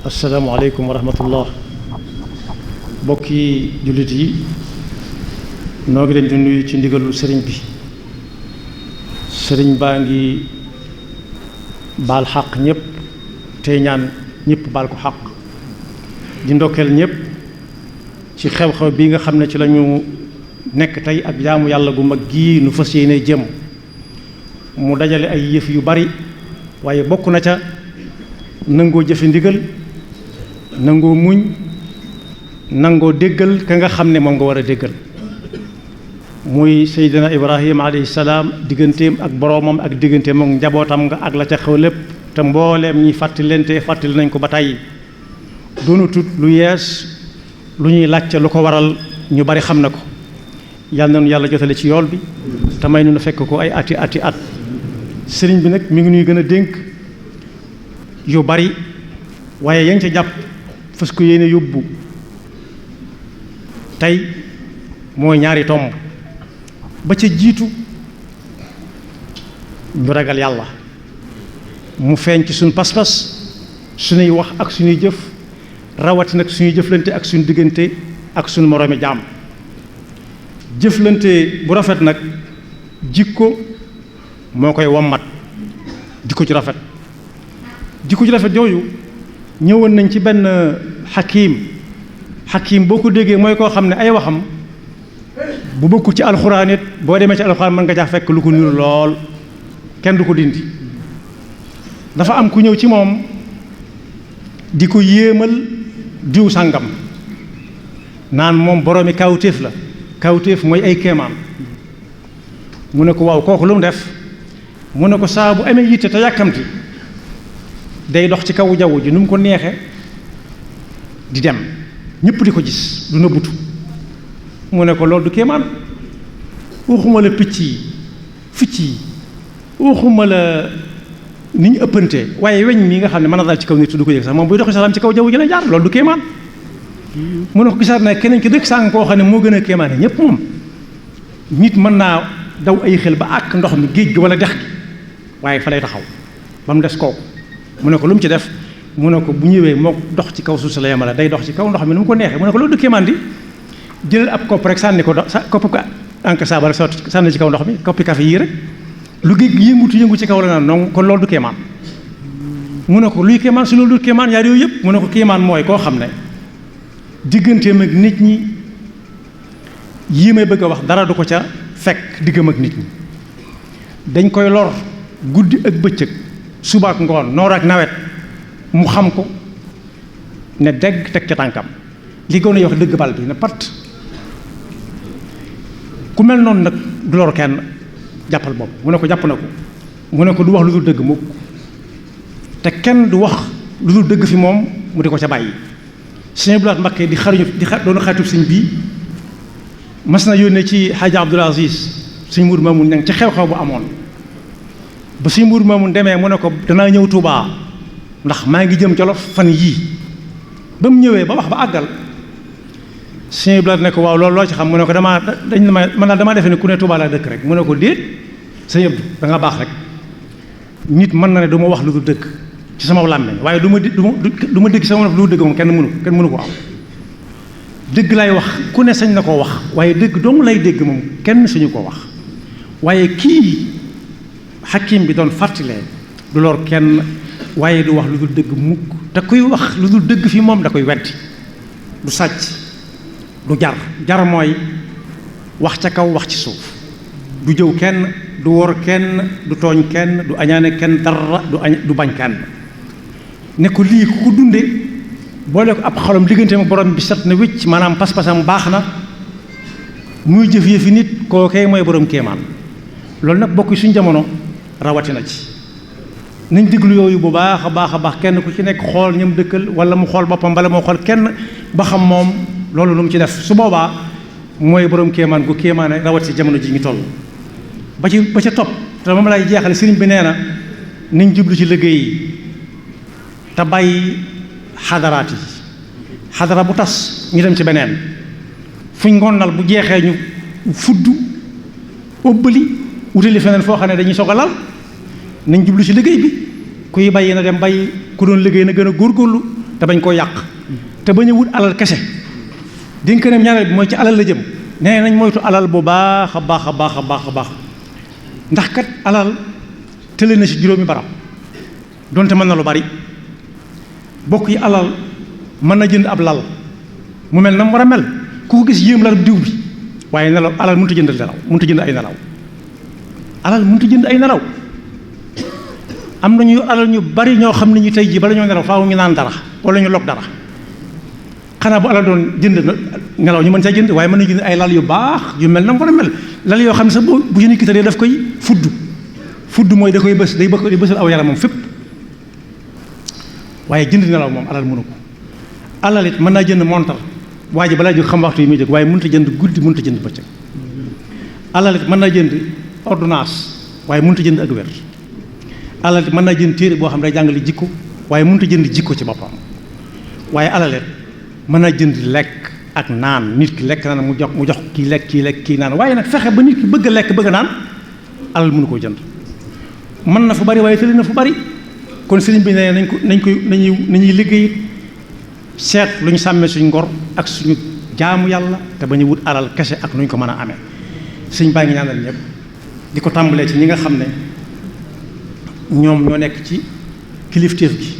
asalaamaaleykum wa rahmatullah bokki jullit yi noo ngi leen di nuyu ci ndigalul sëriñ bi sëriñ baa ngi baal xaq ñëpp tey ñaan ñëpp baal ko xaq di ndokkeel ñëpp ci xew-xew bii nga xam ne ci lañu nekk tey ak jaamu yàlla gu mag gii nu fas yéene jëm mu dajale ay yëf yu bari waaye bokk na ca nangoo jëfe ndigal nangoo muñ nangoo déggal ka nga xam ne moom nga war a déggal muy Seydina Ibrahima alayhi salaam digganteem ak boroomam ak digganteem ak njabootam nga ak la ca xew lépp te mbooleem ñi fàttali nañ ko ba tàyyi doonu tut lu yees lu ñuy laajte lu ko waral ñu bari xam na ko yàlla nañu yàlla jotale ci yool bi te may nu fekk ko ay ati at sëriñ bi nag mi ngi nuy gën a dénk yu bari waaye yaa ngi ca jàpp fas ko yéene yóbbu tey mooy ñaari tomb ba ca jiitu ñu ragal yàlla mu feeñ ci suñu pas-pas suñuy wax ak suñuy jëf rawati nag suñuy jëflante ak suñu diggante ak suñu moroomi jaam jëflante bu rafet nag jikko moo koy wommat jikko ci rafet jikko ci rafet yooyu ñëwoon nañ ci benn xakiim boo ko déggee mooy koo xam ne ay waxam bu bokku ci alxuraan it boo demee ci alxuraan mën nga jaa fekk lu ko niru lool kenn du ko dindi dafa am ku ñëw ci moom di ko yéemal diw sàngam naan moom boroomi kawtéef la kawtéef mooy ay kéemaan mu ne ko waaw kooku lu mu def mu ne ko saa bu amee yitte te yàkkamti day dox ci kaw jaww ji nu mu ko neexe di dem ñëpp di ko gis du nëbbutu mu ne ko loolu du kéemaan waxuma la picc yi ficc yi waxuma la ni ñu ëppante waaye weñ mi nga xam ne mën na daal ci kaw nit du ko yëg sax moom buy doxi saxam ci kaw jaww ji la jaar loolu du kéemaan mu ne ko gisaat na keneen ki dëkk sàng koo xam ne moo gën a kéemaane ñëpp moom nit mën naa daw ay xel ba àkk ndox mi géej gi wala dex gi waaye fa lay taxaw ba mu des kooku mu ne ko lu mu ci def mu ne ko bu ñëwee moo dox ci kaw suuf si la yemale day dox ci kaw ndox mi nu mu ko neexee mu ne ko loolu du kéemaan di jëlal ab kopp rek sànni ko kopp ko ank saaba rek sànni ci kaw ndox mi koppi café yii rek lu géej gi yëngu ci kaw la naan non kon loolu du kéemaan mu ne ko luy kéemaan su loolu du kéemaan yaar yooyu yëpp mu ne ko kéemaan mooy koo xam ne digganteem ak nit ñi yii may bëgg a wax dara du ko ca fekk diggam ak nit ñi dañ koy lor guddi ak bëccëg suba ak ngoon noor ak nawet mu xam ko ne dégg teg ca tànkam li gën a wax dëgg bal bi ne pat ku mel noonu nag du lor kenn jàppal bopp mu ne ko jàpp na ko mu ne ko du wax lu dul dëgg mukk te kenn du wax lu dul dëgg fi moom mu di ko ca bàyyi sëñ Abdou Lahad Mbacké doon xaritub sëñ bii mas na yónnee ci Hadji Abdoul Aziz sëñ Mourou Mamoun ñang ci xew-xew bu amoon ba sëñ Mourou Mamoun demee mu ne ko danaa ñëw Touba ndax maa ngi jëm Jolof fan yii ba mu ñëwee ba wax ba àggal sëñ Abdou Lahad ne ko waaw loolu loo ci xam mu ne ko man daal damaa defe ne ku ne Touba laa dëkk rek mu ne ko déet sëñ Abdou da nga baax rek nit mën na ne du ma wax lu dul dëgg ci sama làmmiñ waaye du ma dëgg sama lu dëgg moom kenn mënu ko am dëgg lay wax ku ne sañ na koo wax waaye dëgg dong lay dégg moom kenn suñu ko wax waaye kii xakim bi doon fàttalee du lor kenn waaye du wax lu dul dëgg mukk te kuy wax lu dul dëgg fi moom da koy weddi du sàcc du jar mooy wax ca kaw wax ci suuf du jëw kenn du wor kenn du tooñ kenn du añaane kenn dara du bañ kenn ne ko lii ku ko dunde boole ko ab xolam diggante ma borom bi set na wécc maanaam pas-pasam baax na muy jëf yëfi nit kookee mooy borom kéemaan loolu nag bokk suñ jamono rawatina ci nañ déglu yooyu bu baax a baax kenn ku ci nekk xool ñam dëkkal wala mu xool boppam bala moo xool kenn ba xam moom loolu lu mu ci def su boobaa mooy borom kéemaan gu kéemaane rawat si jamono ji ngi toll ba ca topp te moom lay jeexale sëriñ bi nee na nañ jublu ci liggéey yi te bàyyi xadaraat yi xadara bu tas ñu dem ci beneen fuñ ngonnal bu jeexee ñu fudd óbbali wutali feneen foo xam ne dañuy soog a lal nañ jublu ci liggéey bi kuy bàyyi na dem bàyyi ku doon liggéey na gën a góorgóorlu te bañ koo yàq te bañ a wut alal kese dénkaneem ñaareel bi mooy ci alal la jëm nee nañ moytu alal bu baax a baax a baax a baax a baax ndax kat alal tële na ci juróomi barab donte mën na lu bari bokk yi alal mën na jënd ab lal mu mel na mu war a mel ku ko gis yéem lal diw bi waaye nelaw alal mënut a jënd nelaw mënut a jënd ay nelaw alal mënut a jënd ay nelaw am nañu alal ñu bari ñoo xam ne ñu tey jii bala ñoo nelaw faaw ñu naan dara wala ñu log dara xanaa bu alal doon jënd nelaw ñu mën saa jënd waaye mën nañu jënd ay lal yu baax yu mel na mu war a mel lal yoo xam ne sax bu ñu nit ki tëddee daf koy fudd mooy da koy bës day bësal aw yaramam fépp waaye jënd nelaw moom alal mënu ko alal it mën naa jënd montar waa ji balaa jóg xam waxtu yi muy jóg waaye mënut a jënd guddi mënut a jënd bëccëg alal it mën naa jënd ordonnance waaye mënut a jënd ak wér alal it mën naa jënd téere boo xam ne day jàngale jikko waaye mënut a jënd jikko ci boppam waaye alal it mën naa jënd lekk ak naan nit ki lekk naan mu jox kii lekk kii naan waaye nag fexe ba nit ki bëgg a lekk bëgg a naan alal mënu koo jënd mën na fu bari waaye tëli na fu bari kon sëriñ bi ne nañuy liggéey seet lu ñu sàmmee suñ ngor ak suñu jaamu yàlla te ba ñu wut alal kese ak nu ñu ko mën a amee sëñ baa ngi ñaanal ñëpp di ko tàmbalee ci ñi nga xam ne ñoom ñoo nekk ci kilifteef gi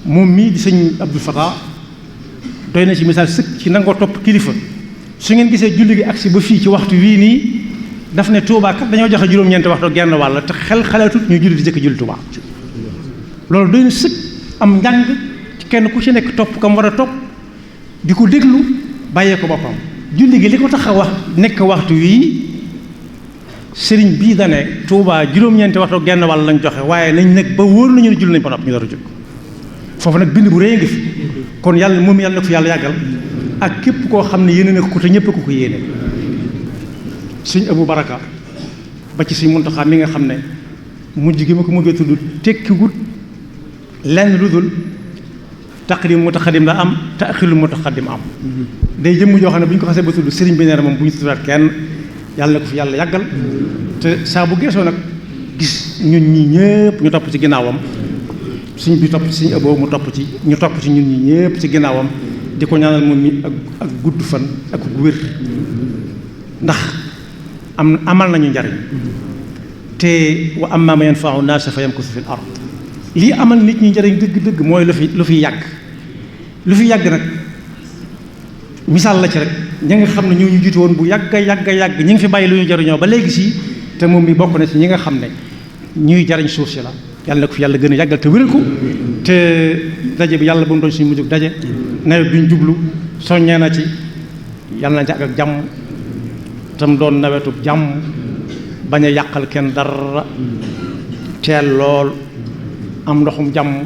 moom mii di sëñ Abdou Fatah doy na ci misaal sëkk ci nangoo topp kilifa su ngeen gisee julli gi agsi ba fii ci waxtu wii nii daf ne Touba kat dañoo joxe juróom-ñeenti waxtu genn wàll te xalaatut ñu julli di jëkk julli Touba loolu doy na sëkk am njàng kenn ku ci nekk topp kam war a topp di ko déglu bàyyee ko boppam julli gi li ko tax a wax nekk waxtu wii sëriñ bii dane Touba juróom-ñeenti waxtu genn wàll lañ joxe waaye nañ nekk ba wóor nañu ne julli nañ ba noppi ñu door a jóg foofu nag bind bu rëy ngi fi kon yàlla moom yàlla na ko fi yàlla yàggal ak képp koo xam ne yéene na ko te ñëpp ko yéene sëñ Abou Baraka ba ci sëñ Muntaxa mi nga xam ne mujj gi ma ko mujjee tudd tekkiwut lenn lu dul taqdim mutaqaddim la am taaxirul mutaqaddim am day jëmm joo xam ne bu ñu ko xasee ba tudd sëriñ bi nee na moom bu ñu tuddaat kenn yàlla na ko fi yàlla yàggal te saa bu geesoo nag gis ñun ñi ñëpp ñu topp ci ginnaawam suñ bi topp ci suñu Abo mu topp ci ñu topp ci ñun ñi ñëpp ci ginnaawam di ko ñaanal moom mi ak gudd fan ak wér ndax amal nañu njariñ te wa ammaa maa yanfa'u naasa fa yamkusu fil ard lii amal nit ñi njariñ dëgg-dëgg mooy lu fi yàgg nag misaal la ci rek ñi nga xam ne ñoo ñu jiitu woon bu yàgg ñi ngi fi bàyyi lu ñu jariñoo ba léegi si te moom mi bokk na ci ñi nga xam ne ñuy jariñ suuf si la yàlla na ko fi yàlla gën a yàggal te wéral ko te daje bi yàlla ba mu doon suñu mujjug daje nawet bi ñu jublu soññee na ci yàlla na ci ak jàmm tam doon nawetu jàmm bañ a yàqal kenn dara teel lool am ndoxum jàmm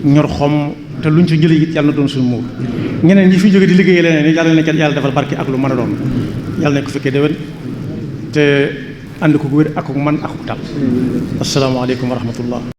ñor xom te luñ ci jëlee it yàlla na doon suñu muur ñeneen ñi fi jóge di liggéey leneen ni yàlla na kenn yàlla defal barke ak lu mën a doon yàlla nañ ko fekkee déwén te ànd ko wér ak man ak tal asalaamaaleykum wa rahmatullah